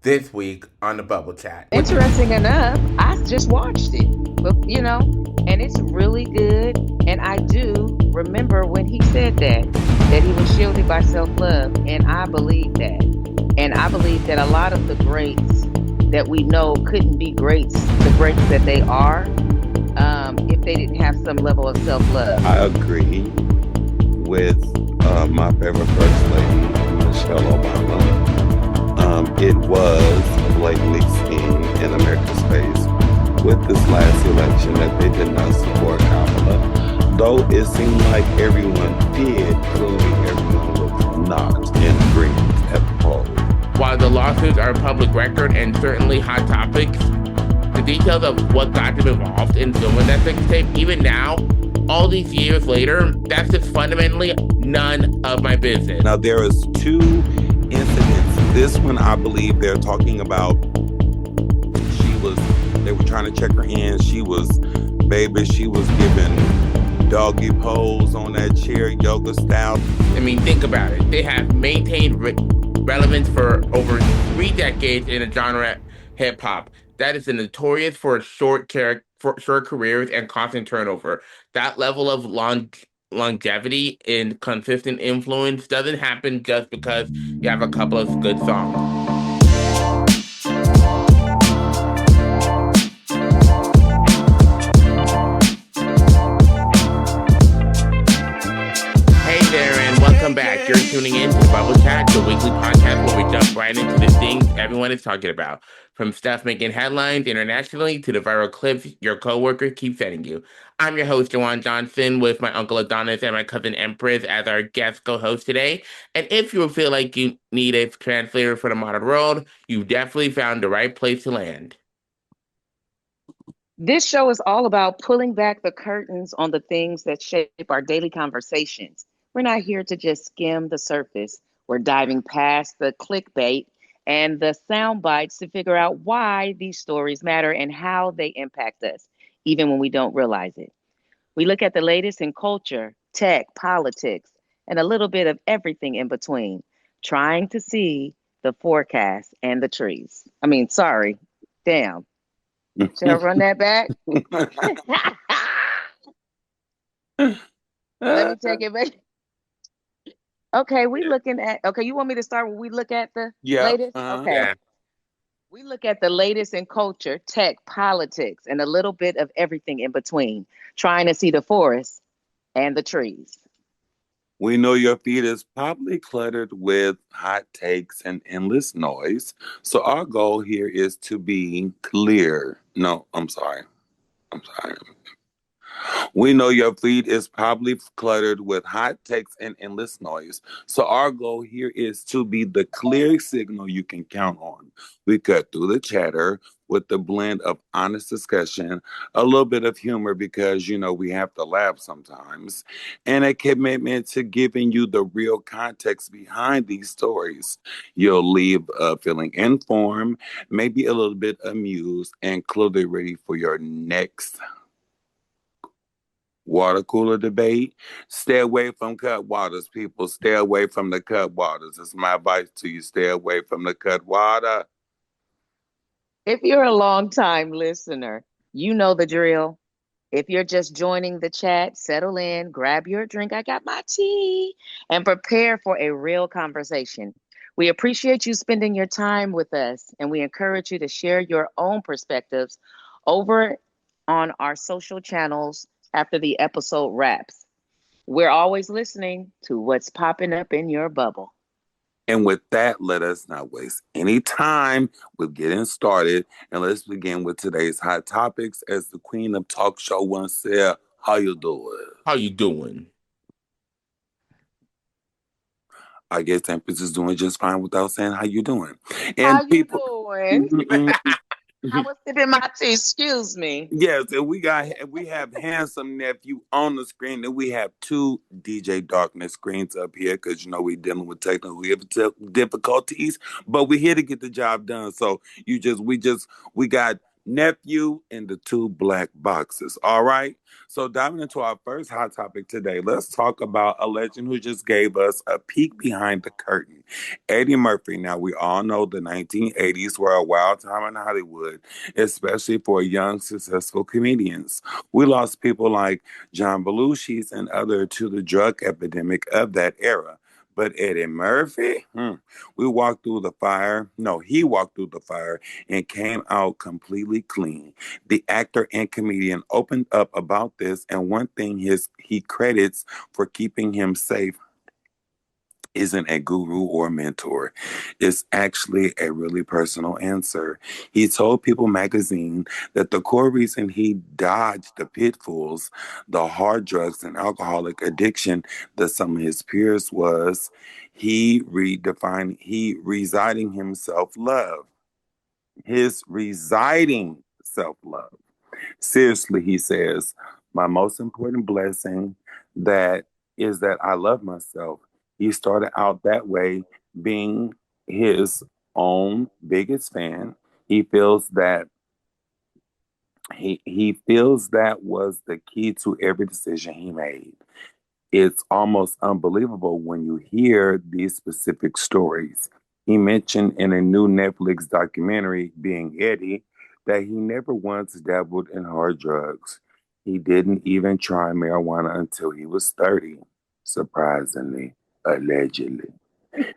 this week on the Bubble Chat. Interesting enough, I just watched it, but and it's really good. And I do remember when he said that he was shielded by self-love, and I believe that. And I believe that a lot of the greats that we know couldn't be greats, the greats that they are, if they didn't have some level of self-love. I agree with my favorite first lady, Michelle Obama. It was blatantly seen in America's face with this last election that they did not support Kamala. Though it seemed like everyone did, clearly everyone was not in agreement at the polls. While the lawsuits are a public record and certainly hot topics, the details of what got them involved in filming that sex tape, even now, all these years later, that's just fundamentally none of my business. Now, there is two incidents. This one, I believe they're talking about, they were trying to check her in. She was giving doggy pose on that chair, yoga style. I mean, think about it. They have maintained relevance for over 3 decades in the genre hip hop. That is notorious for short careers and constant turnover. That level of longevity and consistent influence doesn't happen just because you have a couple of good songs. Hey there, and welcome back. You're tuning in to the Bubble Chat, the weekly podcast where we jump right into the things everyone is talking about. From stuff making headlines internationally to the viral clips your coworkers keep sending you. I'm your host, Jawan Johnson, with my uncle Adonis and my cousin Empress as our guest co-host today. And if you feel like you need a translator for the modern world, you've definitely found the right place to land. This show is all about pulling back the curtains on the things that shape our daily conversations. We're not here to just skim the surface. We're diving past the clickbait and the sound bites to figure out why these stories matter and how they impact us, even when we don't realize it. We look at the latest in culture, tech, politics, and a little bit of everything in between, trying to see the forecast and the trees. I mean, sorry, damn. Should I run that back? Let me take it back. Okay, you want me to start when we look at the latest? Okay. Yeah. We look at the latest in culture, tech, politics, and a little bit of everything in between, trying to see the forest and the trees. We know your feed is probably cluttered with hot takes and endless noise. So our goal here is to be clear. No, I'm sorry. We know your feed is probably cluttered with hot takes and endless noise. So our goal here is to be the clear signal you can count on. We cut through the chatter with the blend of honest discussion, a little bit of humor because, we have to laugh sometimes, and a commitment to giving you the real context behind these stories. You'll leave feeling informed, maybe a little bit amused, and clearly ready for your next water cooler debate. Stay away from cut waters, people. Stay away from the cut waters. It's my advice to you. Stay away from the cut water. If you're a long-time listener, you know the drill. If you're just joining the chat, settle in, grab your drink. I got my tea, and prepare for a real conversation. We appreciate you spending your time with us, and we encourage you to share your own perspectives over on our social channels after the episode wraps. We're always listening to what's popping up in your bubble. And with that, let us not waste any time with getting started. And let's begin with today's hot topics. As the queen of talk show once said, how you doing? How you doing? I guess Empress is doing just fine without saying how you doing. And how you doing? I was sipping my tea. Excuse me. Yes, and we have handsome nephew on the screen, and we have two DJ Darkness screens up here because we dealing with technical difficulties, but we're here to get the job done. So we got nephew, and the two black boxes. All right. So diving into our first hot topic today, let's talk about a legend who just gave us a peek behind the curtain. Eddie Murphy. Now we all know the 1980s were a wild time in Hollywood, especially for young successful comedians. We lost people like John Belushi and other to the drug epidemic of that era. But Eddie Murphy, we walked through the fire. No, he walked through the fire and came out completely clean. The actor and comedian opened up about this, and one thing he credits for keeping him safe isn't a guru or mentor. It's actually a really personal answer. He told People magazine that the core reason he dodged the pitfalls, the hard drugs and alcoholic addiction that some of his peers was, he residing himself love. His residing self love. Seriously, he says, my most important blessing that is that I love myself. He started out that way, being his own biggest fan. He feels that he feels that was the key to every decision he made. It's almost unbelievable when you hear these specific stories. He mentioned in a new Netflix documentary, Being Eddie, that he never once dabbled in hard drugs. He didn't even try marijuana until he was 30, surprisingly, allegedly.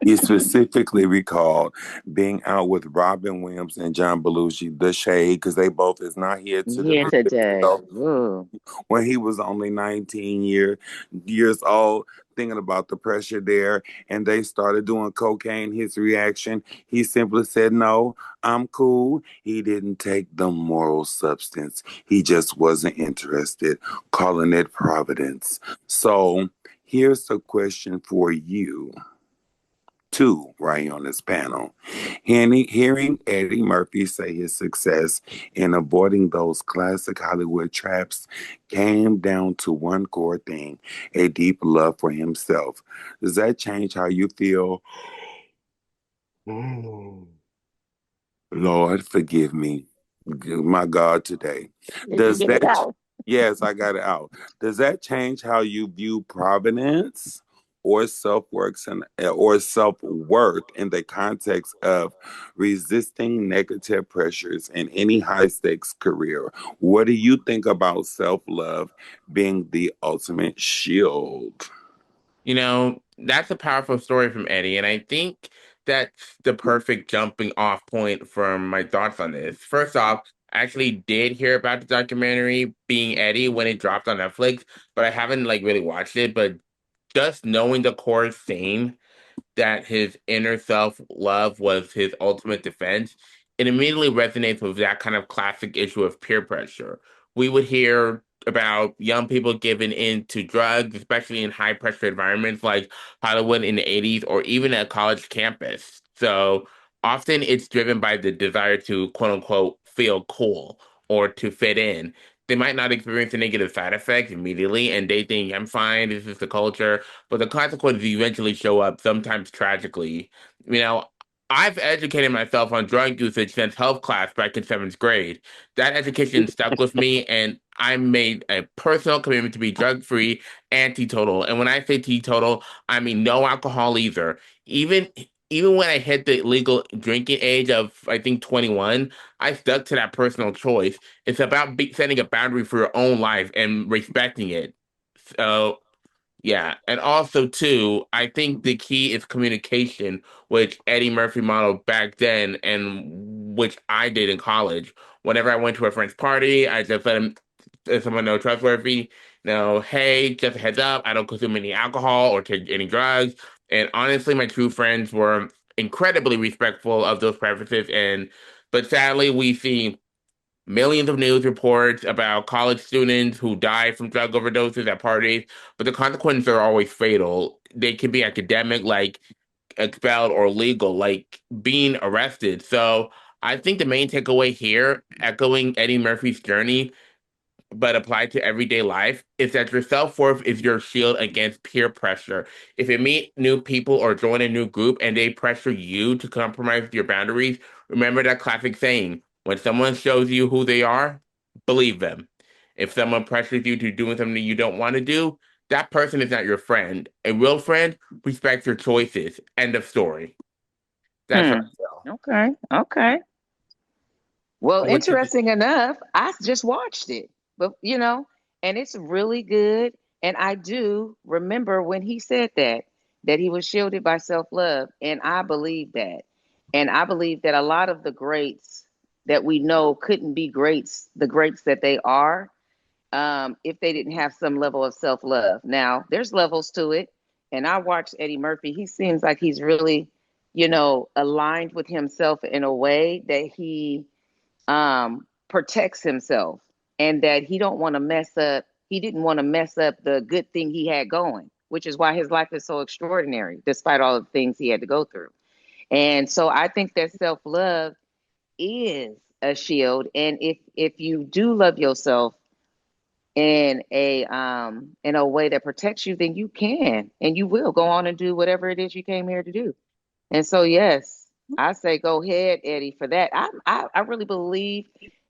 He specifically recalled being out with Robin Williams and John Belushi, The Shade, because they both is not here Here today. today. Ooh. When he was only 19 years old, thinking about the pressure there, and they started doing cocaine. His reaction, he simply said, no, I'm cool. He didn't take the moral substance. He just wasn't interested, calling it providence. So here's the question for you two right on this panel. Hearing Eddie Murphy say his success in avoiding those classic Hollywood traps came down to one core thing, a deep love for himself. Does that change how you feel? Lord, forgive me. My God, today. Did you Does get it that, out? yes, I got it out. Does that change how you view provenance or self-worth in the context of resisting negative pressures in any high-stakes career? What do you think about self-love being the ultimate shield? That's a powerful story from Eddie, and I think that's the perfect jumping off point from my thoughts on this. First off, I actually did hear about the documentary Being Eddie when it dropped on Netflix, but I haven't like really watched it. But just knowing the core theme that his inner self love was his ultimate defense, it immediately resonates with that kind of classic issue of peer pressure. We would hear about young people giving in to drugs, especially in high pressure environments like Hollywood in the 80s or even at college campus. So often it's driven by the desire to quote unquote feel cool or to fit in. They might not experience the negative side effects immediately and they think, I'm fine, this is the culture, but the consequences eventually show up, sometimes tragically. You know, I've educated myself on drug usage since health class back in seventh grade. That education stuck with me, and I made a personal commitment to be drug free and teetotal. And when I say teetotal, I mean no alcohol either. Even even when I hit the legal drinking age of I think 21, I stuck to that personal choice. It's about setting a boundary for your own life and respecting it. So yeah, and also too, I think the key is communication, which Eddie Murphy modeled back then, and which I did in college. Whenever I went to a friend's party, I just let someone know trustworthy, hey, just a heads up, I don't consume any alcohol or take any drugs. And honestly, my true friends were incredibly respectful of those preferences. But sadly, we see millions of news reports about college students who die from drug overdoses at parties, but the consequences are always fatal. They can be academic, like expelled, or legal, like being arrested. So I think the main takeaway here, echoing Eddie Murphy's journey, but applied to everyday life, is that your self-worth is your shield against peer pressure. If you meet new people or join a new group and they pressure you to compromise your boundaries, remember that classic saying, When someone shows you who they are, believe them. If someone pressures you to do something you don't want to do, that person is not your friend. A real friend respects your choices. End of story. That's how Hmm. I feel. Okay. Okay. Well, What you interesting enough, I just watched it, but and it's really good. And I do remember when he said that he was shielded by self-love, and I believe that. And I believe that a lot of the greats that we know couldn't be greats, the greats that they are, if they didn't have some level of self-love. Now, there's levels to it, and I watched Eddie Murphy. He seems like he's really, aligned with himself in a way that he protects himself, and that he don't want to mess up. He didn't want to mess up the good thing he had going, which is why his life is so extraordinary, despite all the things he had to go through. And so I think that self love is a shield. And if you do love yourself in a way that protects you, then you can and you will go on and do whatever it is you came here to do. And so, yes, I say go ahead, Eddie, for that. I really believe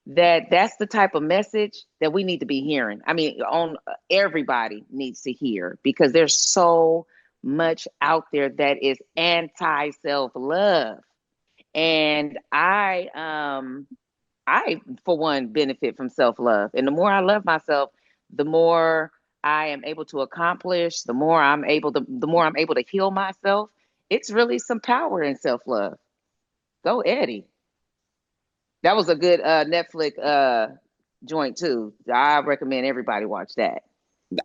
that that's the type of message that we need to be hearing. I mean, on everybody needs to hear, because there's so much out there that is anti self love, and I for one benefit from self love, and the more I love myself, the more I am able to accomplish. The more I'm able to heal myself. It's really some power in self love. Go, Eddie. That was a good Netflix joint too. I recommend everybody watch that.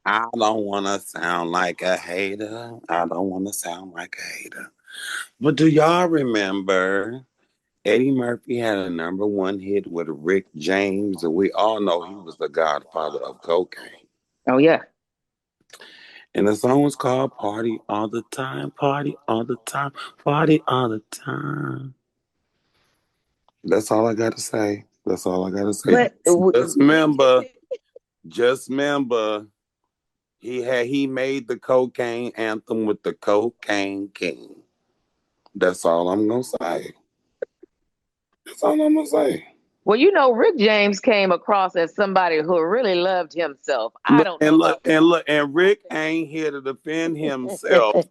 I don't want to sound like a hater. I don't want to sound like a hater. But do y'all remember Eddie Murphy had a #1 hit with Rick James, and we all know he was the godfather of cocaine. Oh yeah. And the song was called Party All the Time, Party All the Time, Party All the Time. That's all I got to say. That's all I got to say. But Just remember, just remember, he made the cocaine anthem with the Cocaine King. That's all I'm gonna say. That's all I'm gonna say. well, Rick James came across as somebody who really loved himself. I Look don't know and about look and look, and Rick ain't here to defend himself.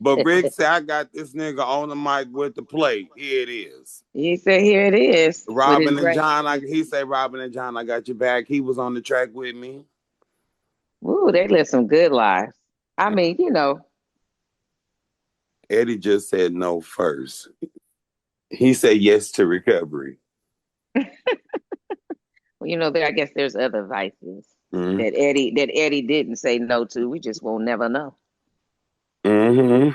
But Rick said, I got this nigga on the mic with the plate. Here it is. He said, "Here it is," with his Robin and right. John, he said, Robin and John, I got your back. He was on the track with me. Ooh, they lived some good lives. I mean, Eddie just said no first. He said yes to recovery. I guess there's other vices Mm-hmm. that Eddie didn't say no to. We just won't never know. Mm-hmm.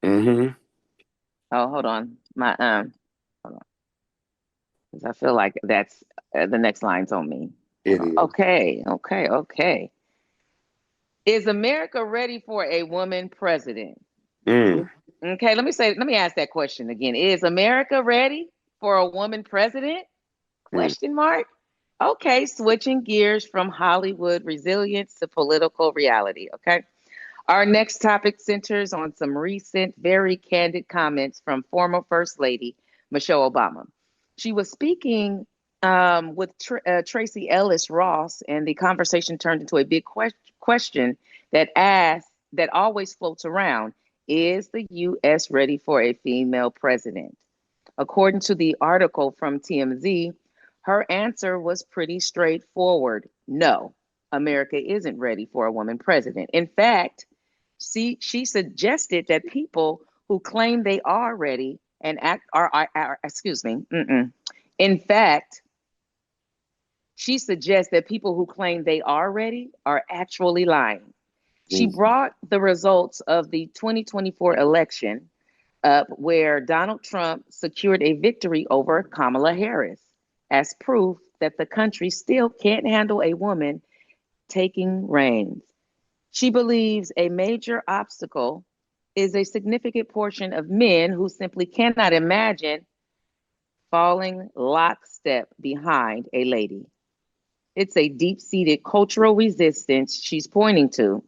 Mm-hmm. Oh, hold on, hold on, because I feel like that's the next line's on me. Hold It on. is. Okay, okay, okay. Is America ready for a woman president? Mm. Okay, let me ask that question again. Is America ready for a woman president? Mm. Question mark. Okay, switching gears from Hollywood resilience to political reality. Okay. Our next topic centers on some recent, very candid comments from former First Lady Michelle Obama. She was speaking with Tracy Ellis Ross, and the conversation turned into a big question that always floats around: is the U.S. ready for a female president? According to the article from TMZ, her answer was pretty straightforward. No, America isn't ready for a woman president. In fact, she suggested that people who claim they are ready and act are excuse me. In fact, she suggests that people who claim they are ready are actually lying. She Mm. brought the results of the 2024 election up, where Donald Trump secured a victory over Kamala Harris, as proof that the country still can't handle a woman taking reins. She believes a major obstacle is a significant portion of men who simply cannot imagine falling lockstep behind a lady. It's a deep seated cultural resistance she's pointing to.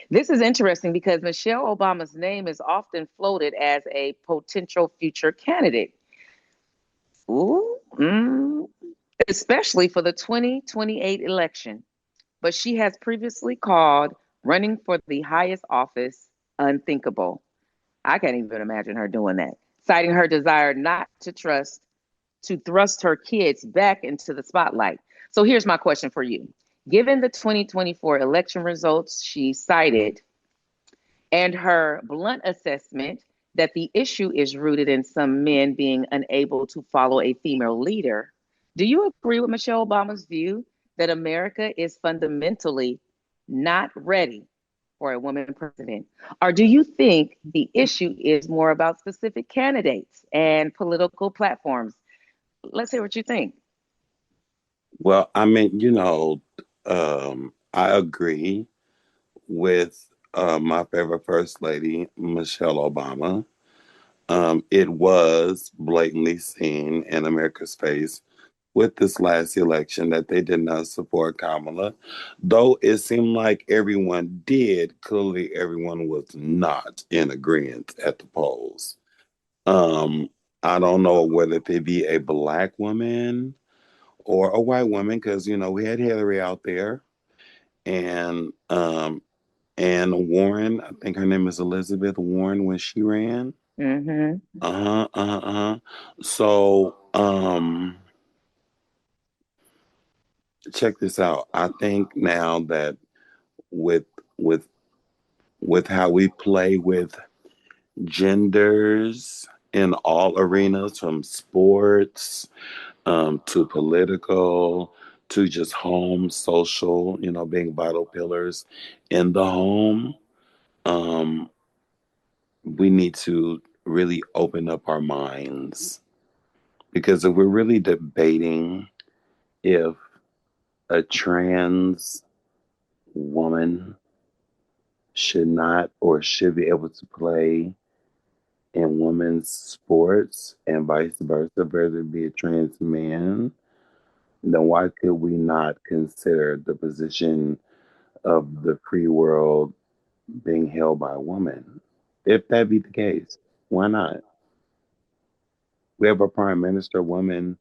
This is interesting because Michelle Obama's name is often floated as a potential future candidate. Ooh, especially for the 2028 election. But she has previously called running for the highest office unthinkable. I can't even imagine her doing that, citing her desire not to thrust her kids back into the spotlight. So here's my question for you. Given the 2024 election results she cited and her blunt assessment that the issue is rooted in some men being unable to follow a female leader, do you agree with Michelle Obama's view that America is fundamentally not ready for a woman president? Or do you think the issue is more about specific candidates and political platforms? Let's hear what you think. Well, I mean, I agree with my favorite first lady, Michelle Obama. It was blatantly seen in America's face with this last election that they did not support Kamala. Though it seemed like everyone did, clearly everyone was not in agreement at the polls. Um, I don't know whether they be a black woman or a white woman, because we had Hillary out there, and Warren, I think her name is Elizabeth Warren when she ran. Mm-hmm. Uh-huh, uh-huh, uh-huh. So, check this out. I think now that with with with how we play with genders in all arenas, from sports to political to just home, social, being vital pillars in the home, um, we need to really open up our minds, because if we're really debating if a trans woman should not or should be able to play in women's sports and vice versa, whether it be a trans man, then why could we not consider the position of the free world being held by a woman? If that be the case, why not? We have a prime minister woman.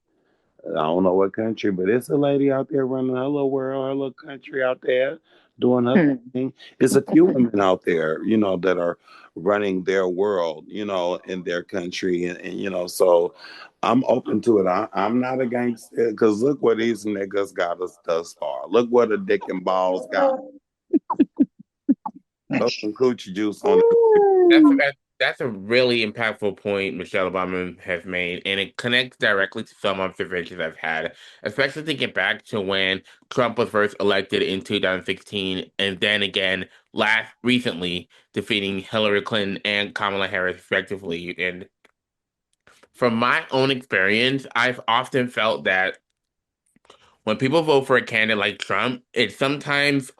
I don't know what country, but it's a lady out there running her little world, her little country out there doing her thing. It's a few women out there, that are running their world, in their country. And so I'm open to it. I'm not against it, because look what these niggas got us thus far. Look what a dick and balls got. Throw some coochie juice on it. That's Ooh. that's a really impactful point Michelle Obama has made, and it connects directly to some observations I've had, especially thinking back to when Trump was first elected in 2016, and then again last recently defeating Hillary Clinton and Kamala Harris respectively. And from my own experience, I've often felt that when people vote for a candidate like Trump, it's sometimes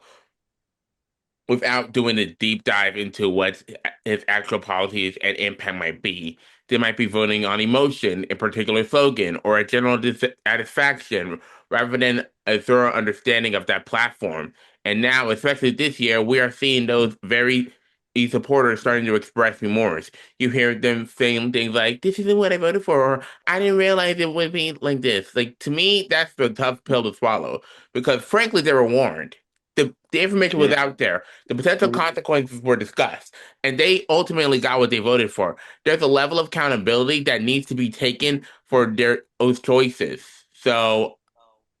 without doing a deep dive into what his actual policies and impact might be. They might be voting on emotion, a particular slogan, or a general dissatisfaction rather than a thorough understanding of that platform. And now, especially this year, we are seeing those very supporters starting to express remorse. You hear them saying things like, "This isn't what I voted for," or "I didn't realize it would be like this." Like, to me, that's the tough pill to swallow, because frankly, they were warned. The information was out there. The potential consequences were discussed, and they ultimately got what they voted for. There's a level of accountability that needs to be taken for those choices. So,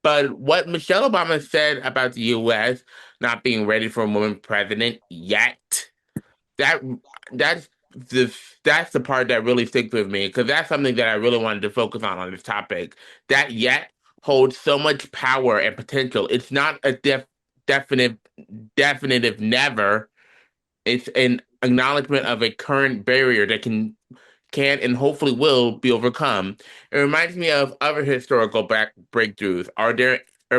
but what Michelle Obama said about the U.S. not being ready for a woman president yet, that that's the that's the part that really sticks with me, because that's something that I really wanted to focus on this topic. That yet holds so much power and potential. It's not a definite definitive never. It's an acknowledgement of a current barrier that can and hopefully will be overcome. It reminds me of other historical breakthroughs. Are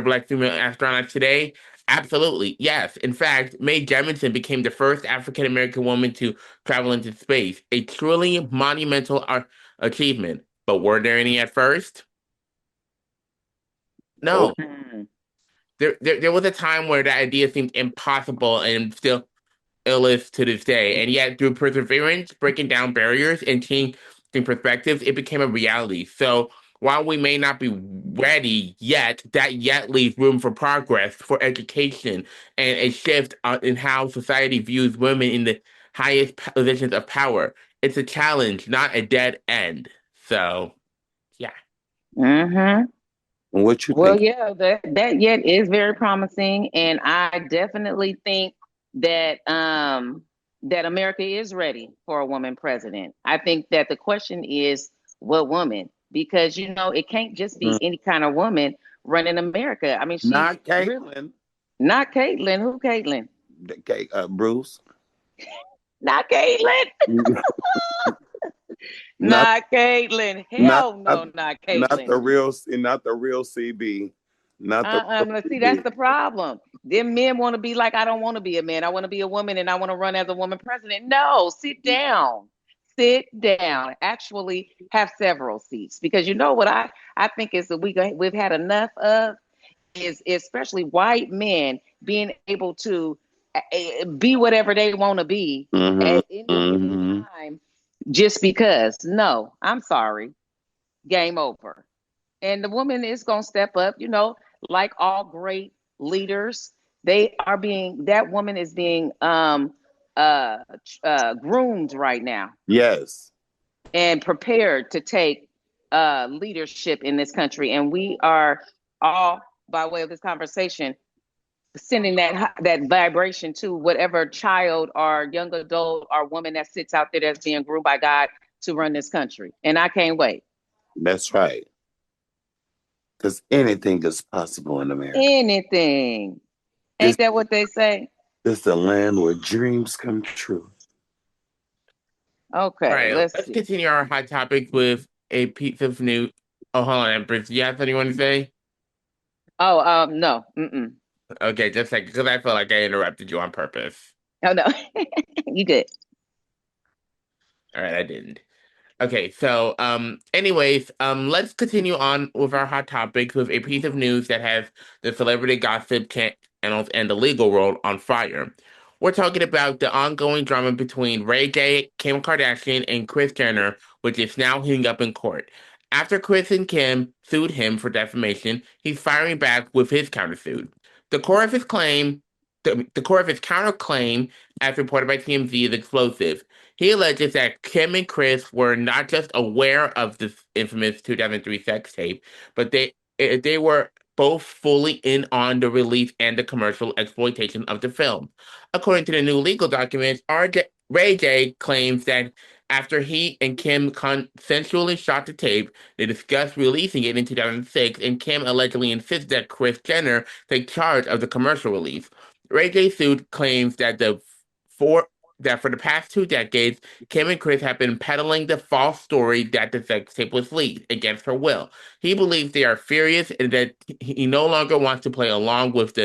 black female astronauts today? Absolutely, yes. In fact, Mae Jemison became the first African American woman to travel into space, a truly monumental achievement. But were there any at first? Nope. No. There was a time where that idea seemed impossible and still ill is to this day. And yet, through perseverance, breaking down barriers, and changing perspectives, it became a reality. So, While we may not be ready yet, that yet leaves room for progress, for education, and a shift in how society views women in the highest positions of power. It's a challenge, not a dead end. So, yeah. Mm-hmm. What you Well, think? yeah, that yet is very promising, and I definitely think that that America is ready for a woman president. I think that the question is what woman, because it can't just be Mm, any kind of woman running America. I mean, she's Not really Caitlyn. not Caitlyn. Who Caitlyn? Okay, Bruce. Not Caitlyn. Not Not Caitlyn. not Hell not, no, not not Caitlyn. the real not the real CB. Not the real See, that's CB. the problem. Them men want to be like, I don't want to be a man. I want to be a woman and I want to run as a woman president. No, sit down. Sit down. Actually, have several seats because you know what I think is that we've had enough of is especially white men being able to be whatever they want to be Mm-hmm. at any given Mm-hmm. time just because. No, I'm sorry. Game over. And the woman is going to step up, like all great leaders. That woman is being uh, groomed right now Yes, and prepared to take leadership in this country. And we are all, by way of this conversation, sending that vibration to whatever child or young adult or woman that sits out there that's being groomed by God to run this country. And I can't wait. that's right. Because anything is possible in America. Anything. This Ain't that what they say? this is the land where dreams come true. All Okay, right, let's let's see. continue our hot topic with a piece of news. Oh, hold on, Empress. Do you have anything you want to say? Oh, no. Mm-mm. Okay, just like because I feel like I interrupted you on purpose. Oh, no. You good. All right, I didn't. Okay, so anyways, let's continue on with our hot topics with a piece of news that has the celebrity gossip channels and the legal world on fire. We're talking about the ongoing drama between Ray J, Kim Kardashian, and Kris Jenner, which is now heating up in court. After Kris and Kim sued him for defamation, he's firing back with his countersuit. The core of his claim, the core of his counterclaim, as reported by TMZ, is explosive. He alleges that Kim and Kris were not just aware of this infamous 2003 sex tape, but they were both fully in on the release and the commercial exploitation of the film. According to the new legal documents, Ray J claims that after he and Kim consensually shot the tape, they discussed releasing it in 2006, and Kim allegedly insisted that Kris Jenner take charge of the commercial release. Ray J suit claims that four that for the past 2 decades, Kim and Kris have been peddling the false story that the sex tape was leaked against her will. He believes they are furious and that he no longer wants to play along with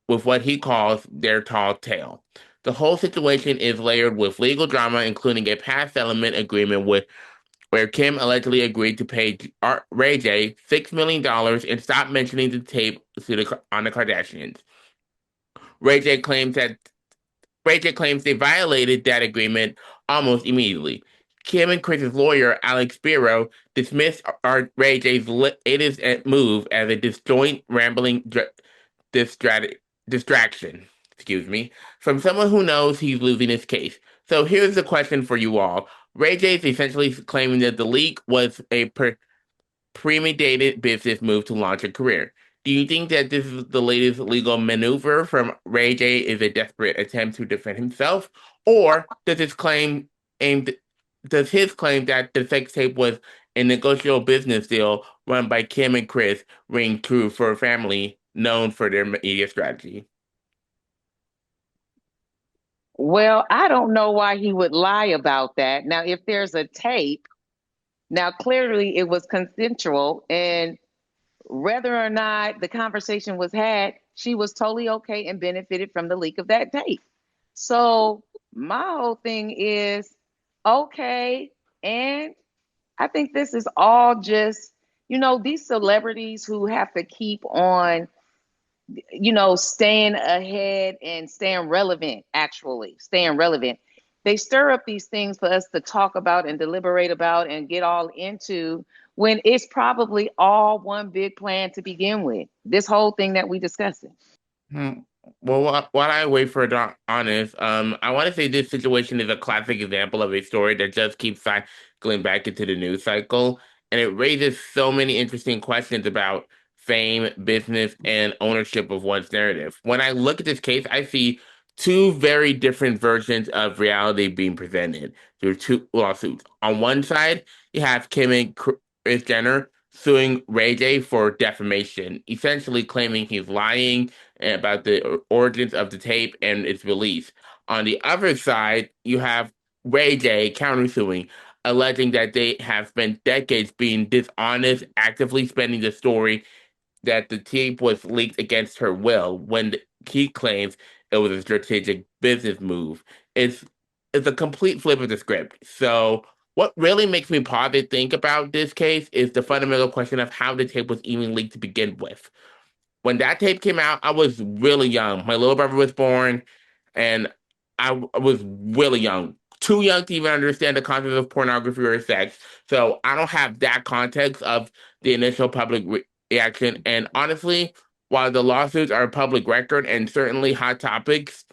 what he calls their tall tale. The whole situation is layered with legal drama, including a past settlement agreement with where Kim allegedly agreed to pay Ray J $6 million and stop mentioning the tape on the Kardashians. Ray J claims that Ray J claims they violated that agreement almost immediately. Kim and Chris's lawyer, Alex Spiro, dismissed Ray J's latest move as a disjoint, rambling distraction. Excuse me, from someone who knows he's losing his case. So here's the question for you all. Ray J is essentially claiming that the leak was a premeditated business move to launch a career. Do you think that this is the latest legal maneuver from Ray J is a desperate attempt to defend himself, or aimed does his claim that the sex tape was a negotiable business deal run by Kim and Kris ring true for a family known for their media strategy? Well, I don't know why he would lie about that. Now, if there's a tape, now clearly it was consensual, and whether or not the conversation was had, she was totally okay and benefited from the leak of that tape. So my whole thing is okay. And I think this is all just, these celebrities who have to keep on, staying ahead and staying relevant, actually staying relevant. They stir up these things for us to talk about and deliberate about and get all into when it's probably all one big plan to begin with. This whole thing that we discussing. Hmm. Well, while I wait for honest, I want to say this situation is a classic example of a story that just keeps cycling back into the news cycle, and it raises so many interesting questions about fame, business, and ownership of one's narrative. When I look at this case, I see two very different versions of reality being presented through two lawsuits. On one side, you have Kim and Kris Jenner suing Ray J for defamation, essentially claiming he's lying about the origins of the tape and its release. On the other side, you have Ray J countersuing, alleging that they have spent decades being dishonest, actively spending the story that the tape was leaked against her will when he claims it was a strategic business move. It's it's a complete flip of the script. So what really makes me pause and think about this case is the fundamental question of how the tape was even leaked to begin with. When that tape came out, I was really young. My little brother was born, and I was really young, too young to even understand the concept of pornography or sex. So I don't have that context of the initial public reaction. And honestly, while the lawsuits are a public record and certainly hot topics,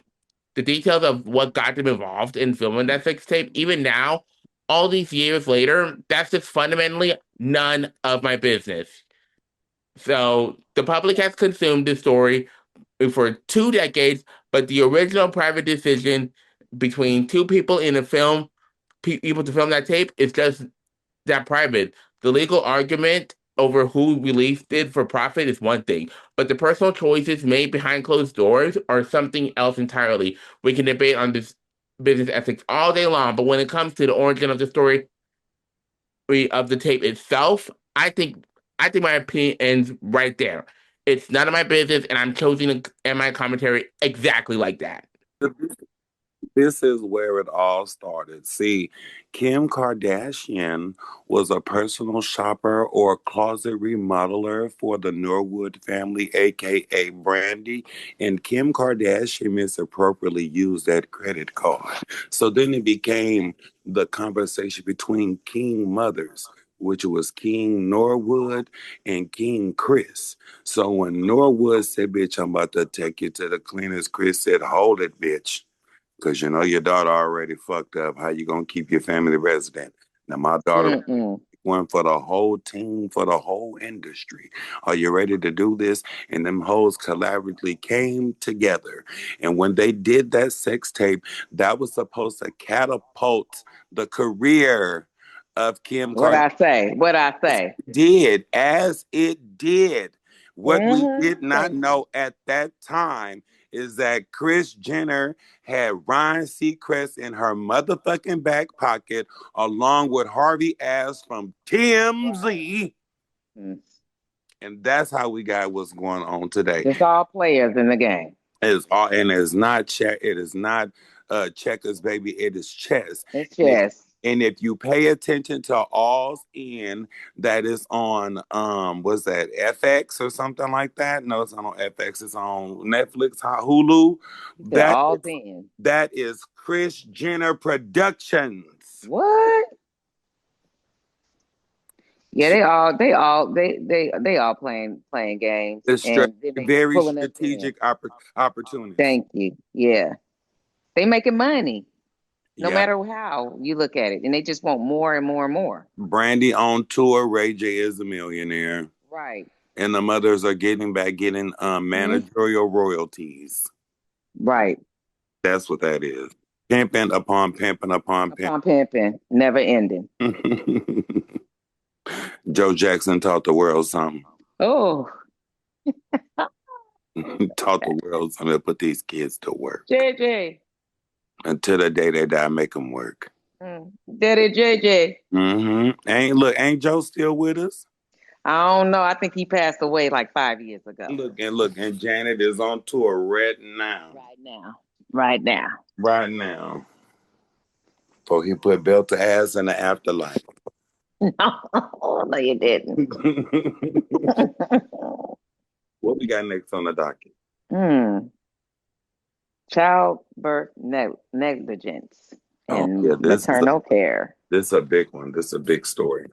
the details of what got them involved in filming that sex tape, even now, all these years later, that's just fundamentally none of my business. So the public has consumed this story for 2 decades, but the original private decision between two people in a film, people to film that tape, is just that private. The legal argument over who released it for profit is one thing, but the personal choices made behind closed doors are something else entirely. We can debate on this business ethics all day long, but when it comes to the origin of the story of the tape itself, I think my opinion ends right there. It's none of my business, and I'm choosing to end my commentary exactly like that. This is where it all started. See, Kim Kardashian was a personal shopper or closet remodeler for the Norwood family, aka Brandy, and Kim Kardashian misappropriately used that credit card. So then it became the conversation between King mothers, which was King Norwood and King Chris. So when Norwood said, "Bitch, I'm about to take you to the cleaners," Chris said, "Hold it, bitch. Because you know your daughter already fucked up. How you gonna keep your family resident?" Now my daughter Mm-mm. one for the whole team, for the whole industry. Are you ready to do this? And them hoes collaboratively came together. And when they did that sex tape, that was supposed to catapult the career of Kim What Kardashian. I say? What I say? As it did. What we did not Thank you. know at that time is that Kris Jenner had Ryan Seacrest in her motherfucking back pocket, along with Harvey Ass from TMZ. Mm. And that's how we got what's going on today. It's all players in the game. It's all, and it's not it is not checkers, baby. It is chess. It's And if chess. and if you pay attention to All's In, that is on what's that, FX or something like that? No, it's not on FX. It's on Netflix, Hulu. They're That all is in. that is Kris Jenner Productions. What? Yeah, they all playing games, It's and then they very pulling us in. strategic opportunities. Thank you. Yeah, they making money no Yeah. matter how you look at it, and they just want more and more and more. Brandy on tour. Ray J is a millionaire. Right. And the mothers are getting Hmm. managerial royalties. Right. That's what that is. Pimping upon pimping upon Upon pimping, never ending. pimping. Joe Jackson taught the world something. Oh, Taught the world something to put these kids to work. JJ. Until the day they die, make them work. Daddy JJ. Ain't Joe still with us? I don't know. I think he passed away like 5 years ago. And Janet is on tour right now. Right now. Right now. Right now. So he put belt to ass in the afterlife. No, you didn't. What we got next on the docket? Childbirth negligence Oh and yeah, maternal care. this is a big one. This is a big story.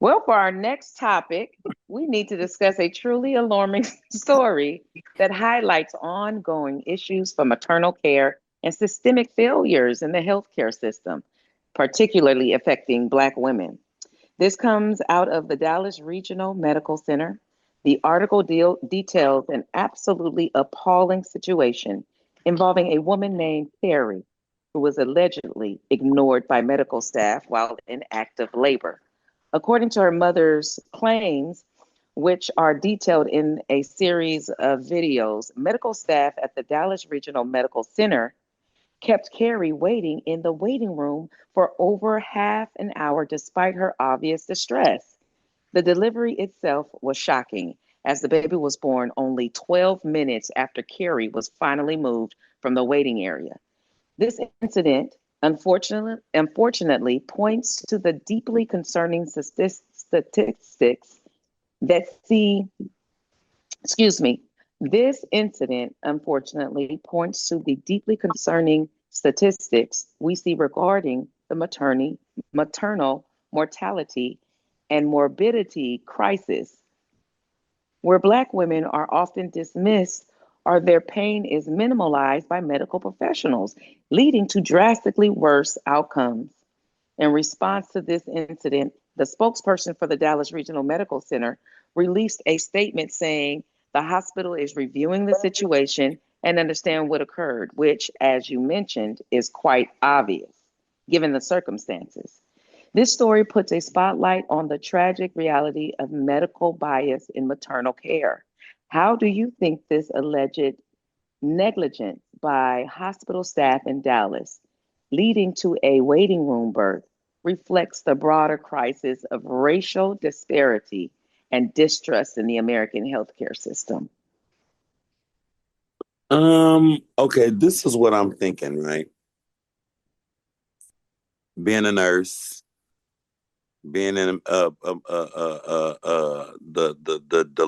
Well, for our next topic, we need to discuss a truly alarming story that highlights ongoing issues for maternal care and systemic failures in the healthcare system, particularly affecting Black women. This comes out of the Dallas Regional Medical Center. The article details an absolutely appalling situation involving a woman named Carrie, who was allegedly ignored by medical staff while in active labor. According to her mother's claims, which are detailed in a series of videos, medical staff at the Dallas Regional Medical Center kept Carrie waiting in the waiting room for over half an hour despite her obvious distress. The delivery itself was shocking, as the baby was born only 12 minutes after Carrie was finally moved from the waiting area. This incident, unfortunately, points to the deeply concerning statistics that see, excuse me, this incident unfortunately points to the deeply concerning statistics we see regarding the maternal mortality and morbidity crisis, where Black women are often dismissed or their pain is minimalized by medical professionals, leading to drastically worse outcomes. In response to this incident, the spokesperson for the Dallas Regional Medical Center released a statement saying the hospital is reviewing the situation and understand what occurred, which, as you mentioned, is quite obvious given the circumstances. This story puts a spotlight on the tragic reality of medical bias in maternal care. How do you think this alleged negligence by hospital staff in Dallas, leading to a waiting room birth, reflects the broader crisis of racial disparity and distrust in the American healthcare system? Okay, this is what I'm thinking, right? Being a nurse, being in the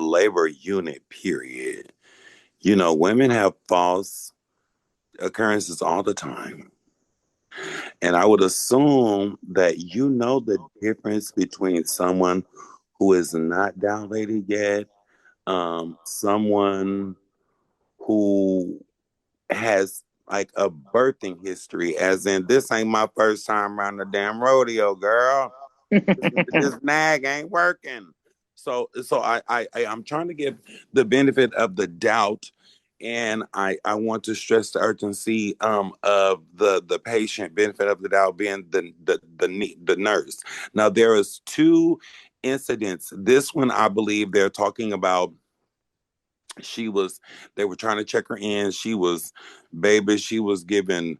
labor unit, period. You know, women have false occurrences all the time. And I would assume that you know the difference between someone who is not dilated yet, someone who has like a birthing history, as in this ain't my first time around the damn rodeo, girl. This nag ain't working. I'm trying to give the benefit of the doubt, and I want to stress the urgency of the patient, benefit of the doubt being the nurse. Now there is two incidents. This one I believe they're talking about. She was they were trying to check her in. She was given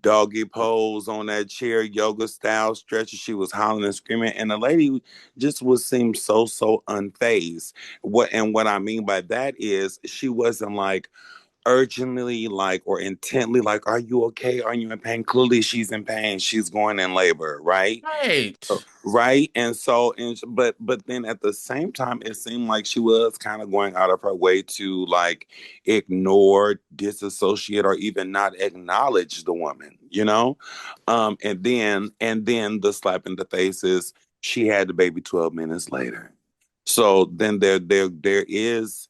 doggy pose on that chair, yoga style stretches. She was hollering and screaming, and the lady just would seem so unfazed. What I mean by that is she wasn't like urgently like or intently like, "Are you okay? Are you in pain?" Clearly, she's in pain. She's going in labor, right? Right. Right. But then at the same time, it seemed like she was kind of going out of her way to like ignore, disassociate, or even not acknowledge the woman, you know? And then the slap in the face is she had the baby 12 minutes later. So then there is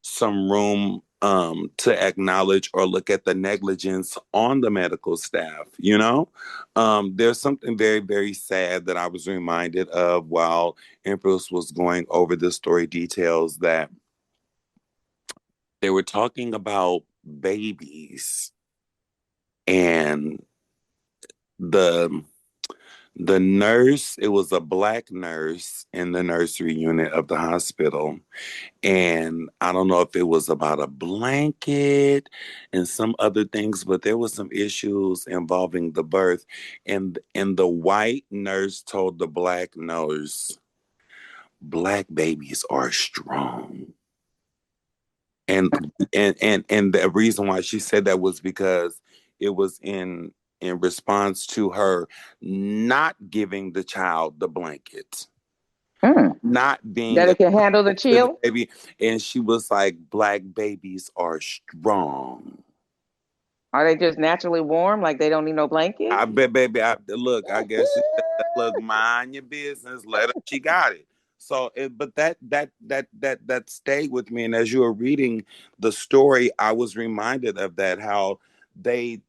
some room to acknowledge or look at the negligence on the medical staff, you know? There's something very, very sad that I was reminded of while Empress was going over the story details that they were talking about babies and the the nurse, it was a black nurse in the nursery unit of the hospital. And I don't know if it was about a blanket and some other things, but there was some issues involving the birth. And the white nurse told the black nurse, "Black babies are strong." And the reason why she said that was because it was in response to her not giving the child the blanket, Mm. not being That it can handle the attentive to the chill? baby. And she was like, "Black babies are strong." Are they just naturally warm? Like they don't need no I blankets? bet, baby. Look, I guess she said, look, mind your business. Let her. She got it. So, but that stayed with me. And as you were reading the story, I was reminded of that. How they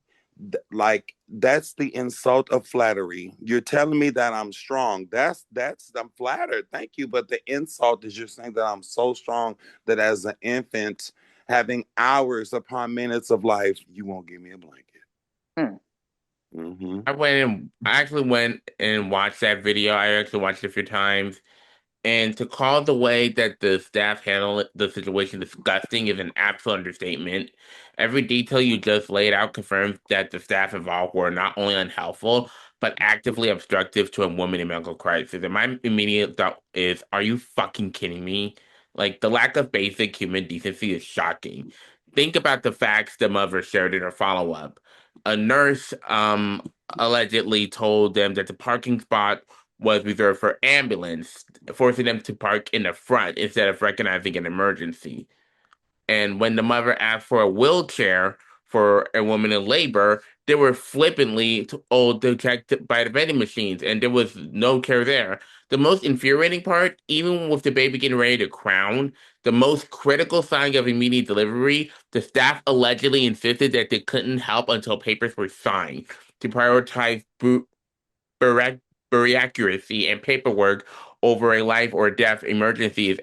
like that's the insult of flattery. You're telling me that I'm strong. That's I'm flattered. Thank you. But the insult is you're saying that I'm so strong that as an infant, having hours upon minutes of life, you won't give me a blanket. Hmm. Mm-hmm. I actually went and watched that video. I actually watched it a few times. And to call the way that the staff handled the situation disgusting is an absolute understatement. Every detail you just laid out confirms that the staff involved were not only unhelpful, but actively obstructive to a woman in medical crisis. And my immediate thought is, are you fucking kidding me? Like, the lack of basic human decency is shocking. Think about the facts the mother shared in her follow-up. A nurse allegedly told them that the parking spot was reserved for ambulance, forcing them to park in the front instead of recognizing an emergency. And when the mother asked for a wheelchair for a woman in labor, they were flippantly told to check by the vending machines, and there was no care there. The most infuriating part, even with the baby getting ready to crown, the most critical sign of immediate delivery, the staff allegedly insisted that they couldn't help until papers were signed to prioritize bureauc- bureaucracy and paperwork over a life or death emergency is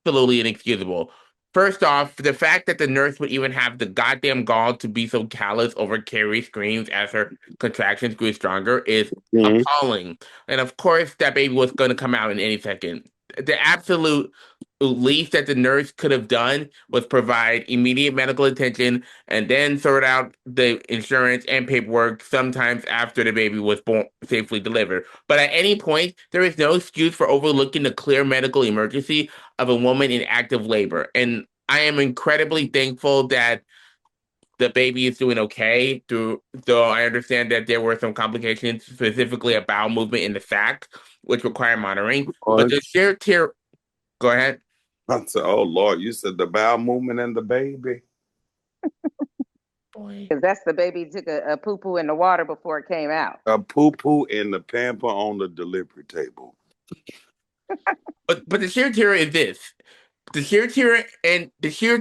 absolutely inexcusable. First off, the fact that the nurse would even have the goddamn gall to be so callous over Carrie's screams as her contractions grew stronger is Mm-hmm. appalling. And of course, that baby was going to come out in any second. The absolute least that the nurse could have done was provide immediate medical attention and then sort out the insurance and paperwork sometimes after the baby was born safely delivered. But at any point, there is no excuse for overlooking the clear medical emergency of a woman in active labor. And I am incredibly thankful that the baby is doing okay. Though I understand that there were some complications, specifically a bowel movement in the sac, which require monitoring. But the sheer tear, go ahead. I said, "Oh Lord, you said the bowel movement and the baby, Boy. Because that's the baby took a poo poo in the water before it came out. a poo poo in the pamper on the delivery table." But the sheer terror is this. The sheer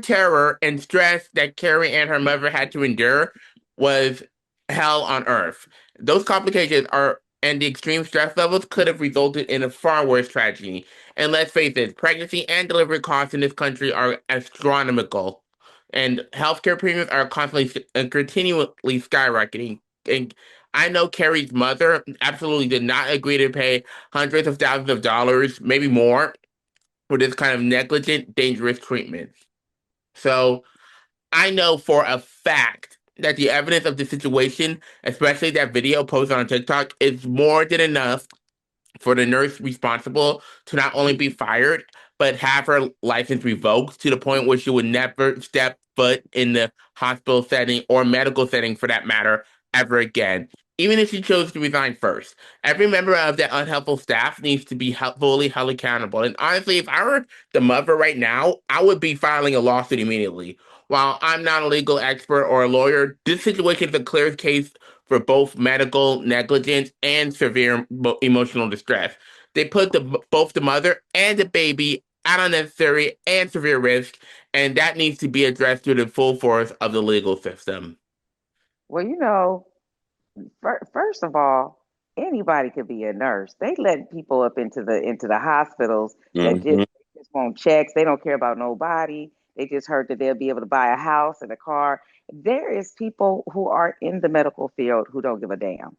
terror and stress that Carrie and her mother had to endure was hell on earth. Those complications are and the extreme stress levels could have resulted in a far worse tragedy. And let's face it, pregnancy and delivery costs in this country are astronomical, and healthcare premiums are constantly and continually skyrocketing. And I know Carrie's mother absolutely did not agree to pay hundreds of thousands of dollars, maybe more, for this kind of negligent, dangerous treatment. So I know for a fact that the evidence of the situation, especially that video posted on TikTok, is more than enough for the nurse responsible to not only be fired, but have her license revoked to the point where she would never step foot in the hospital setting or medical setting for that matter ever again. Even if she chose to resign first, every member of that unhelpful staff needs to be fully held accountable. And honestly, if I were the mother right now, I would be filing a lawsuit immediately. While I'm not a legal expert or a lawyer, this situation is a clear case for both medical negligence and severe emotional distress. They put both the mother and the baby at unnecessary and severe risk, and that needs to be addressed through the full force of the legal system. Well, first of all, anybody could be a nurse. They let people up into the hospitals that Mm-hmm. just want checks. They don't care about nobody. They just heard that they'll be able to buy a house and a car. There is people who are in the medical field who don't give a damn.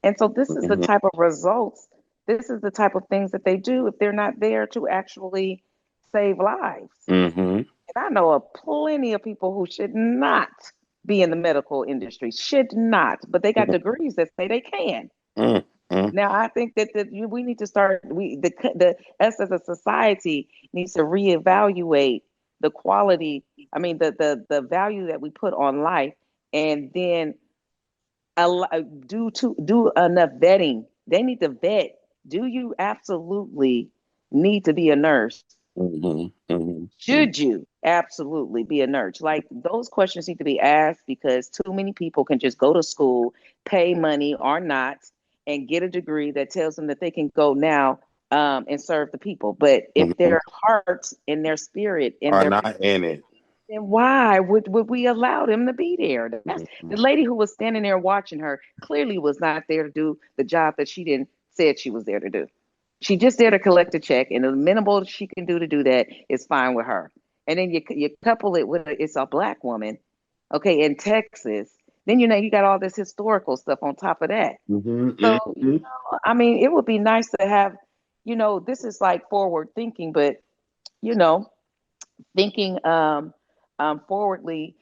And so this is the Mm-hmm. type of results. This is the type of things that they do if they're not there to actually save lives. Mm-hmm. And I know of plenty of people who should not be in the medical industry, should not, but they got degrees that say they can. Mm-hmm. Now, I think that we need to start. The us as a society needs to reevaluate the quality. I mean, the value that we put on life, and then do enough vetting. They need to vet. Do you absolutely need to be a nurse? Should you absolutely be a nurse? Like those questions need to be asked because too many people can just go to school, pay money or not, and get a degree that tells them that they can go now and serve the people. But if Mm-hmm. their hearts and their spirit and Are their not in it. then why would we allow them to be there? That's Mm-hmm. the lady who was standing there watching her clearly was not there to do the job that she didn't said she was there to do. She just there to collect a check, and the minimal she can do to do that is fine with her. And then you couple it with it's a black woman, okay, in Texas. Then you got all this historical stuff on top of that. So Mm-hmm. I mean, it would be nice to have, this is like forward thinking, but you know, thinking forwardly,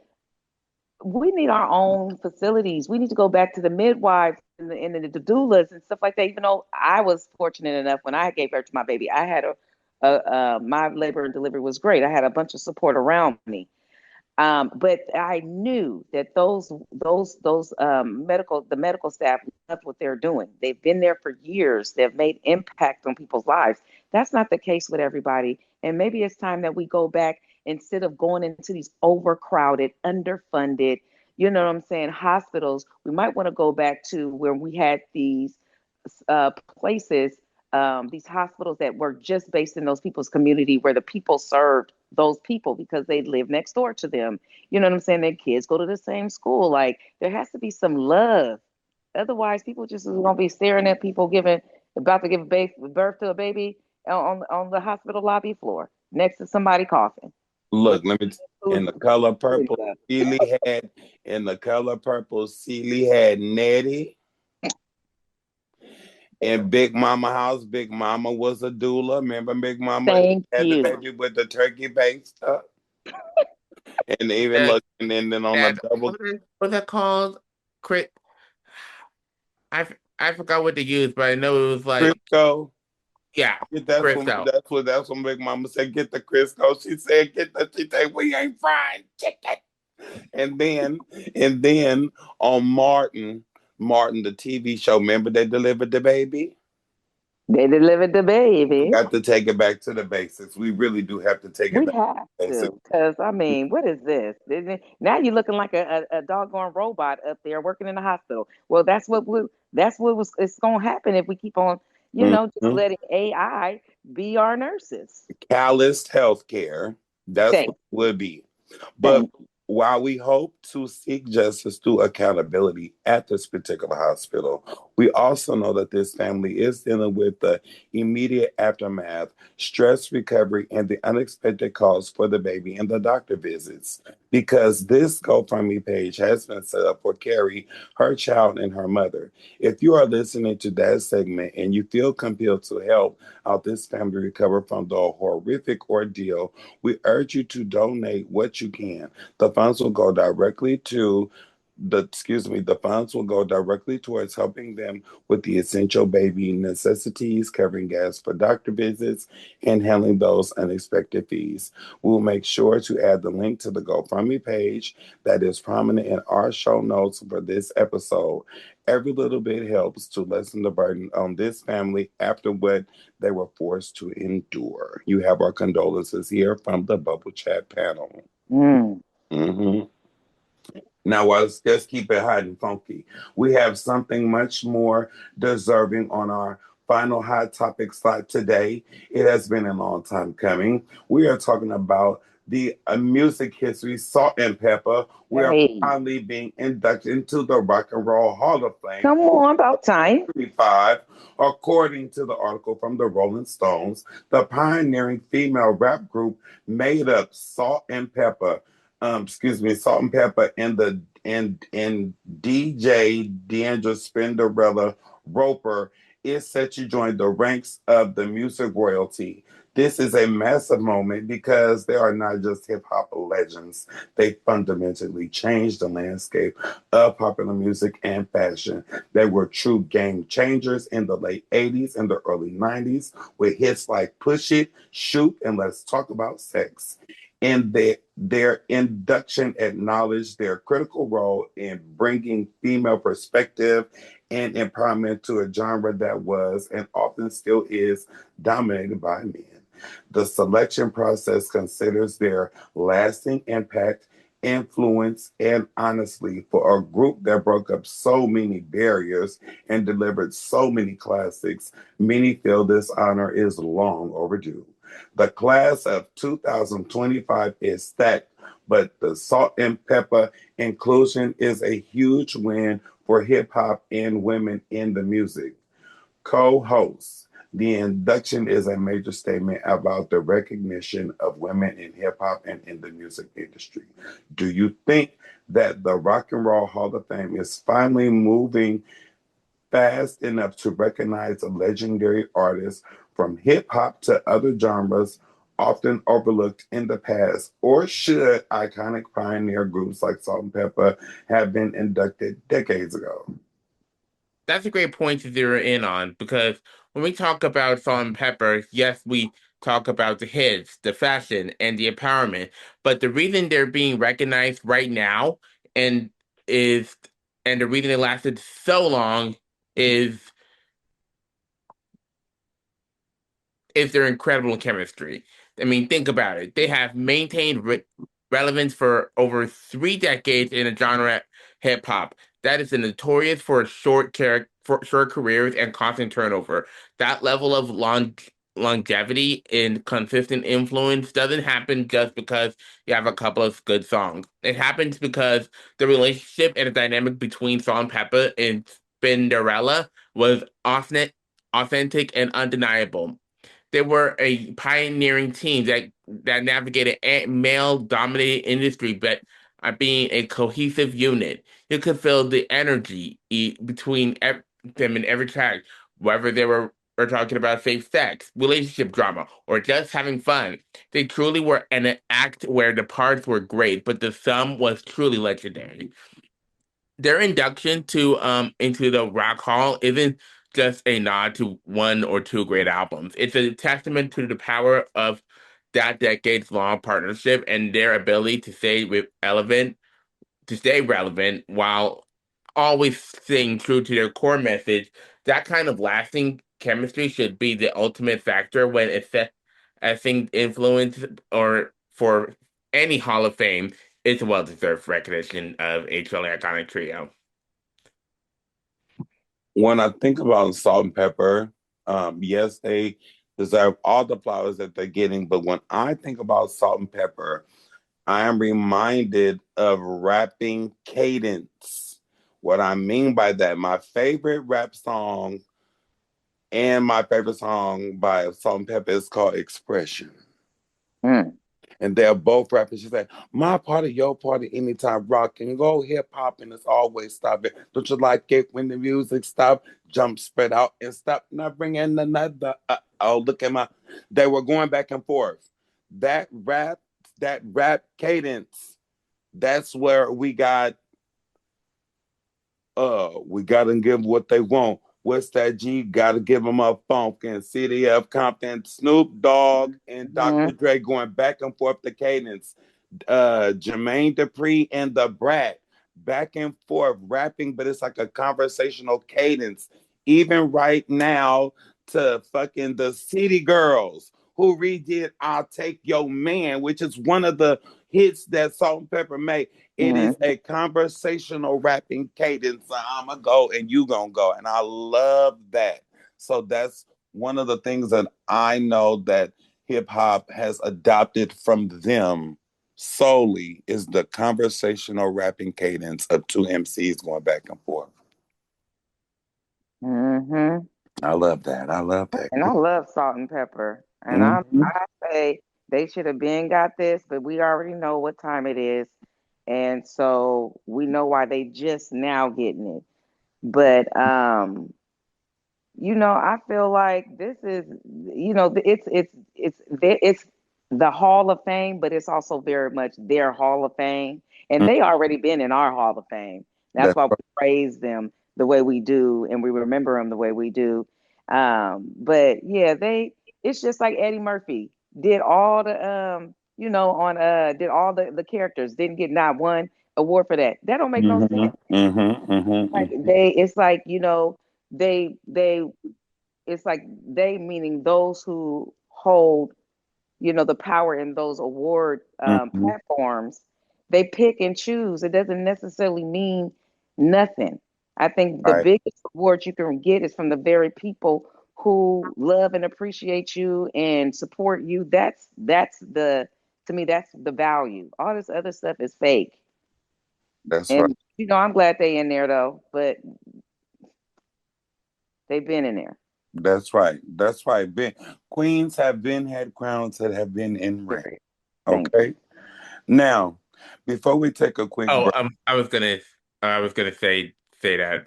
we need our own facilities. We need to go back to the midwives and the doulas and stuff like that. Even though I was fortunate enough when I gave birth to my baby, I had my labor and delivery was great. I had a bunch of support around me. But I knew that the medical staff love what they're doing. They've been there for years. They've made impact on people's lives. That's not the case with everybody. And maybe it's time that we go back instead of going into these overcrowded, underfunded, you know what I'm saying, hospitals. We might want to go back to where we had these places, these hospitals that were just based in those people's community where the people served those people because they live next door to them. You know what I'm saying? Their kids go to the same school. Like there has to be some love. Otherwise, people just gonna be staring at people about to give birth to a baby on the hospital lobby floor next to somebody coughing. Look, With let me. food. In the color purple, Sealy had. In the color purple, Sealy had Nettie. In Big Mama house, Big Mama was a doula. Remember Big Mama Thank had the you. baby with the turkey baked stuff? And even That look, and then on the that double what's that called? Crit. I forgot what to use, but I know it was like Crisco. yeah, crypto. That's when Big Mama said, get the Crisco. She said, she said, we ain't frying chicken. And then on Martin, the TV show, remember they delivered the baby? They delivered the We baby. got to take it back to the basics. We really do have to take it We back have to the basics. to, because I mean, what is this? Now you're looking like a doggone robot up there working in the hospital. Well, it's gonna happen if we keep on, just Mhm. letting AI be our nurses. Calloused healthcare. That's what Thank, it would be. But thank while we hope to seek justice through accountability at this particular hospital, we also know that this family is dealing with the immediate aftermath, stress recovery, and the unexpected costs for the baby and the doctor visits. Because this GoFundMe page has been set up for Carrie, her child, and her mother. If you are listening to that segment and you feel compelled to help out this family recover from the horrific ordeal, we urge you to donate what you can. The funds will go directly to the funds will go directly towards helping them with the essential baby necessities, covering gas for doctor visits, and handling those unexpected fees. We'll make sure to add the link to the GoFundMe page that is prominent in our show notes for this episode. Every little bit helps to lessen the burden on this family after what they were forced to endure. You have our condolences here from the Bubble Chat panel. you. Mm. hmm Now, let's keep it hot and funky. We have something much more deserving on our final hot topic slot today. It has been a long time coming. We are talking about the music history, Salt and Pepper. We are Hey, finally being inducted into the Rock and Roll Hall of Fame. come on, about time. 1935, according to the article from the Rolling Stones, the pioneering female rap group made up Salt and Pepper, and DJ Deandra Spinderella Roper is set to join the ranks of the music royalty. This is a massive moment because they are not just hip hop legends. They fundamentally changed the landscape of popular music and fashion. They were true game changers in the late 80s and the early 90s with hits like Push It, Shoot, and Let's Talk About Sex. And their induction acknowledged their critical role in bringing female perspective and empowerment to a genre that was and often still is dominated by men. The selection process considers their lasting impact, influence, and honestly, for a group that broke up so many barriers and delivered so many classics, many feel this honor is long overdue. The class of 2025 is stacked, but the salt and pepper inclusion is a huge win for hip hop and women in the music. Co-hosts. The induction is a major statement about the recognition of women in hip hop and in the music industry. Do you think that the Rock and Roll Hall of Fame is finally moving fast enough to recognize legendary artists from hip hop to other genres often overlooked in the past? Or should iconic pioneer groups like Salt and Pepper have been inducted decades ago? That's a great point to zero in on because when we talk about salt and pepper, yes, we talk about the hits, the fashion, and the empowerment. But the reason they're being recognized right now and is and the reason it lasted so long is is their incredible chemistry. I mean, think about it. They have maintained relevance for over 3 decades in a genre hip hop that is notorious for for short careers and constant turnover. That level of longevity and consistent influence doesn't happen just because you have a couple of good songs. It happens because the relationship and the dynamic between Salt and Pepper and Spinderella was authentic and undeniable. They were a pioneering team that navigated a male-dominated industry, but being a cohesive unit. You could feel the energy between them in every track, whether they were talking about safe sex, relationship drama, or just having fun. They truly were an act where the parts were great, but the sum was truly legendary. Their induction to into the Rock Hall isn't just a nod to one or two great albums. It's a testament to the power of that decades long partnership and their ability to stay relevant while always staying true to their core message. That kind of lasting chemistry should be the ultimate factor when assessing influence or for any Hall of Fame. It's a well-deserved recognition of a truly iconic trio. When I think about Salt and Pepper, yes, they deserve all the flowers that they're getting. But when I think about Salt and Pepper, I am reminded of rapping cadence. What I mean by that, my favorite rap song and my favorite song by Salt and Pepper is called Expression. Mm. And they're both rappers. She said, my party, your party, anytime rock and go hip hop, and it's always stopping. Don't you like it when the music stop? Jump, spread out, and stop. Now bring in another. Oh, look at my. They were going back and forth. That rap, that rap cadence, that's where we gotta give what they want. What's that G? Gotta give them a funk and City of Compton, Snoop Dogg and Dr. Mm. Dre going back and forth the cadence. Jermaine Dupri and the Brat back and forth rapping, but it's like a conversational cadence. Even right now to fucking the City Girls who redid I'll Take Your Man, which is one of the hits that Salt and Pepper made. It is Mm. a conversational rapping cadence. I'ma go and you gonna go. And I love that. So that's one of the things that I know that hip hop has adopted from them solely is the conversational rapping cadence of two MCs going back and forth. Mm-hmm. I love that. I love that. And I love Salt and Pepper. And Mhm. I say they should have been got this, but we already know what time it is. And so we know why they just now getting it. But I feel like this is, it's the Hall of Fame, but it's also very much their Hall of Fame, and Mm, they already been in our Hall of Fame. That's that's why right. we praise them the way we do, and we remember them the way we do. But yeah, it's just like Eddie Murphy did all the on did all the characters, didn't get not one award for that. That don't make no Mhm, sense. mhm, Like mhm, it's like they it's like they meaning those who hold. the power in those award Mhm. platforms. They pick and choose. It doesn't necessarily mean nothing. I think the Right. biggest award you can get is from the very people who love and appreciate you and support you. That's the to me that's the value. All this other stuff is fake. That's right. And I'm glad they in there though, but they've been in there. That's right. That's right. Been, queens have been had crowns that have been in ring. Period. Thank you. Okay. Now, before we take a quick Oh, break, I was gonna say that.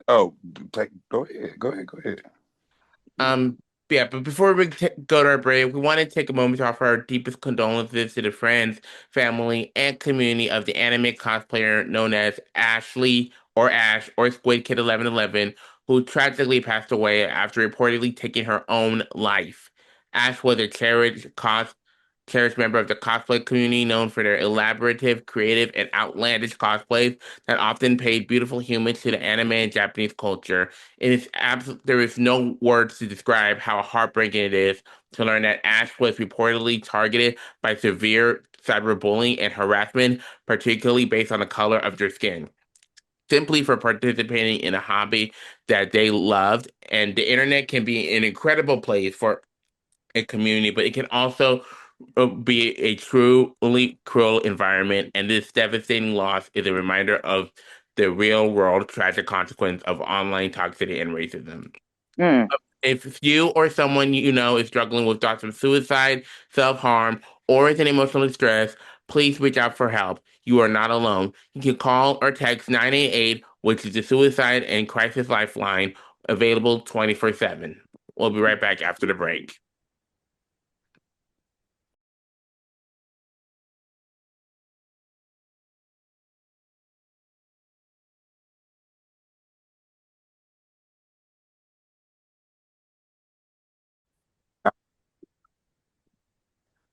oh, take go ahead. Go ahead. Go ahead. Um, yeah, but before we go to our break, we want to take a moment to offer our deepest condolences to the friends, family, and community of the anime cosplayer known as Ashley or Ash or Squid Kid 1111, who tragically passed away after reportedly taking her own life. Ash was a cherished member of the cosplay community known for their elaborative, creative, and outlandish cosplays that often paid beautiful humans to the anime and Japanese culture. There is no words to describe how heartbreaking it is to learn that Ash was reportedly targeted by severe cyberbullying and harassment, particularly based on the color of their skin, simply for participating in a hobby that they loved. And the internet can be an incredible place for a community, but it can also be a truly cruel environment. And this devastating loss is a reminder of the real world tragic consequence of online toxicity and racism. Mm. If you or someone you know is struggling with thoughts of suicide, self-harm, or is in emotional distress, please reach out for help. You are not alone. You can call or text 988, which is the Suicide and Crisis Lifeline, available 24/7. We'll be right back after the break.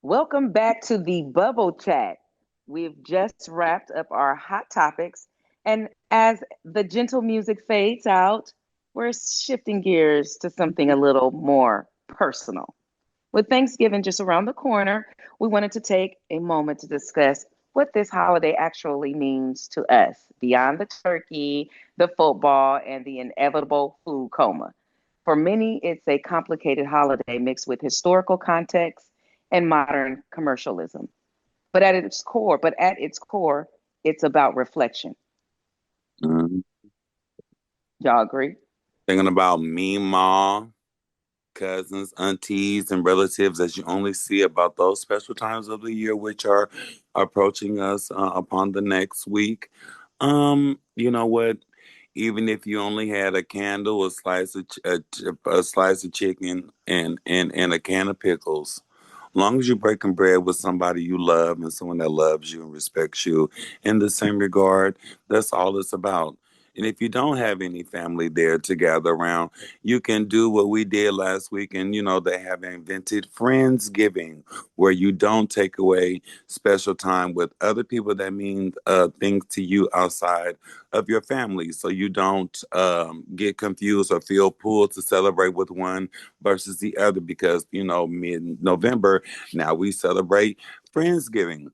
Welcome back to the Bubble Chat. We've just wrapped up our hot topics, and as the gentle music fades out, we're shifting gears to something a little more personal. With Thanksgiving just around the corner, we wanted to take a moment to discuss what this holiday actually means to us beyond the turkey, the football, and the inevitable food coma. For many, it's a complicated holiday mixed with historical context and modern commercialism. But at its core, it's about reflection. Mhm. Y'all agree? Thinking about me, ma, cousins, aunties, and relatives as you only see about those special times of the year which are approaching us upon the next week. You know what? Even if you only had a candle, a slice of chicken, and a can of pickles, long as you're breaking bread with somebody you love and someone that loves you and respects you in the same regard, that's all it's about. And if you don't have any family there to gather around, you can do what we did last week. And, they have invented Friendsgiving, where you don't take away special time with other people that mean things to you outside of your family. So you don't get confused or feel pulled to celebrate with one versus the other because, mid November, now we celebrate Friendsgiving.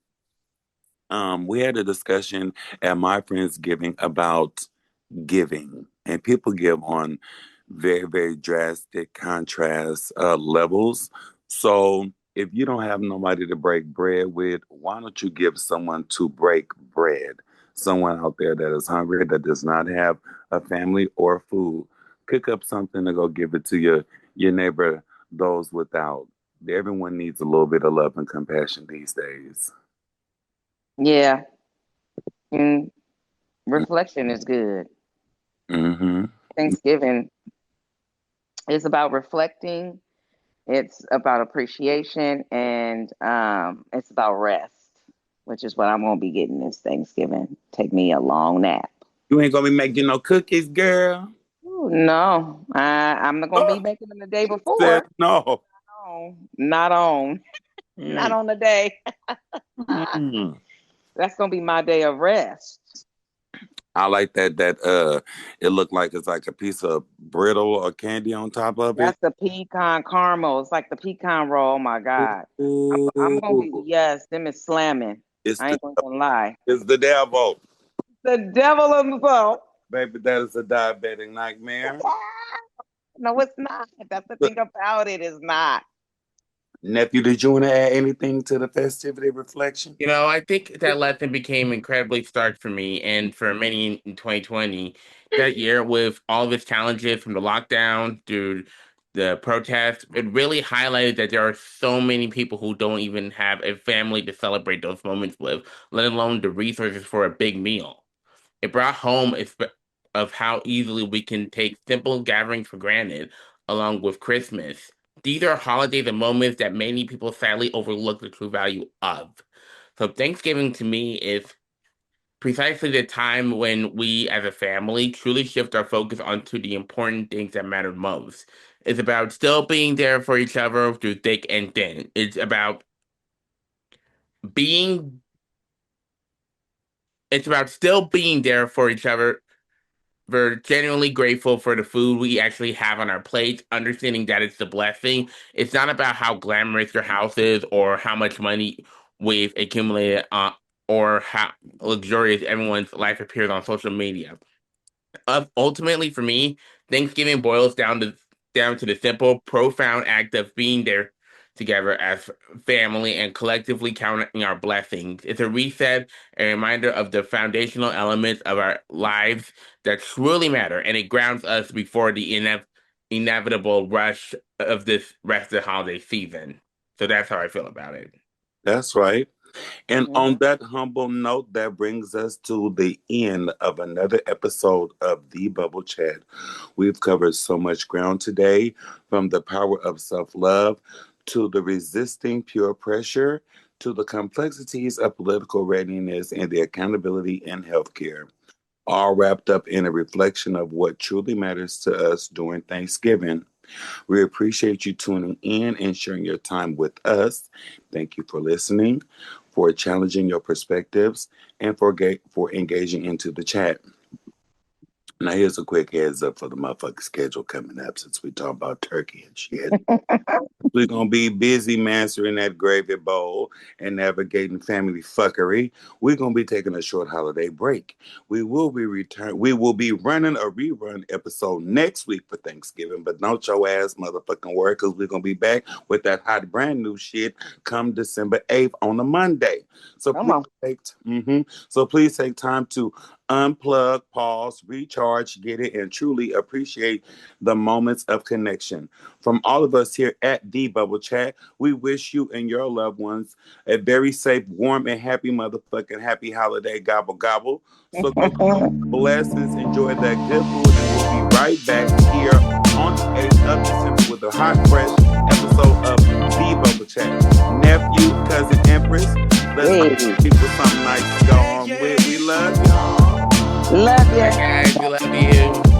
We had a discussion at my Friendsgiving about giving, and people give on very, very drastic contrast levels. So, if you don't have nobody to break bread with, why don't you give someone to break bread? Someone out there that is hungry, that does not have a family or food. Cook up something to go give it to your neighbor, those without. Everyone needs a little bit of love and compassion these days. Yeah. Mm, reflection is good. Mm-hmm. Thanksgiving is about reflecting. It's about appreciation, and it's about rest, which is what I'm gonna be getting this Thanksgiving. Take me a long nap. You ain't gonna be making no cookies, girl. Ooh, no, I'm not gonna be Oh, making them the day said before. no. No, not on, not Mm, on the day. mm. That's gonna be my day of rest. I like that it looked like it's like a piece of brittle or candy on top of it. That's the pecan caramel. It's like the pecan roll. Oh my God. I'm gonna be, Ooh, yes, them is slamming. it's I the ain't gonna lie. it's the devil. The devil himself. Baby, that is a diabetic nightmare. No, it's not. That's the thing about it, is not. Nephew, did you want to add anything to the festivity reflection? I think that lesson became incredibly stark for me and for many in 2020. That year, with all of its challenges from the lockdown to the protests, it really highlighted that there are so many people who don't even have a family to celebrate those moments with, let alone the resources for a big meal. It brought home of how easily we can take simple gatherings for granted, along with Christmas. These are holidays and moments that many people sadly overlook the true value of. So Thanksgiving to me is precisely the time when we as a family truly shift our focus onto the important things that matter most. It's about still being there for each other through thick and thin. Being it's about still being there for each other. We're genuinely grateful for the food we actually have on our plates, understanding that it's a blessing. It's not about how glamorous your house is or how much money we've accumulated or how luxurious everyone's life appears on social media. Ultimately, for me, Thanksgiving boils down to the simple, profound act of being there together as family and collectively counting our blessings. It's a reset, a reminder of the foundational elements of our lives that truly matter, and it grounds us before the inevitable rush of this rest of the holiday season. So that's how I feel about it. That's right. And Mhm. on that humble note, that brings us to the end of another episode of The Bubble Chat. We've covered so much ground today, from the power of self love to the resisting pure pressure to the complexities of political readiness and the accountability in healthcare, all wrapped up in a reflection of what truly matters to us during Thanksgiving. We appreciate you tuning in and sharing your time with us. Thank you for listening, for challenging your perspectives, and for engaging into the chat. Now, here's a quick heads up for the motherfucking schedule coming up, since we talk about turkey and shit. We're gonna be busy mastering that gravy bowl and navigating family fuckery. We're gonna be taking a short holiday break. We will be running a rerun episode next week for Thanksgiving, but don't your ass motherfucking worry, because we're gonna be back with that hot brand new shit come December 8th on a Monday. So Come please on. take time to unplug, pause, recharge, get it, and truly appreciate the moments of connection. From all of us here at The Bubble Chat, we wish you and your loved ones a very safe, warm, and happy motherfucking happy holiday gobble gobble. So go get those blessings, enjoy that good food, and we'll be right back here on the 8th of December with a hot, fresh episode of The Bubble Chat. Nephew, cousin Empress, let's Hey, find people something nice to go home with. We love y'all. love Bye, ya. guys. We love you.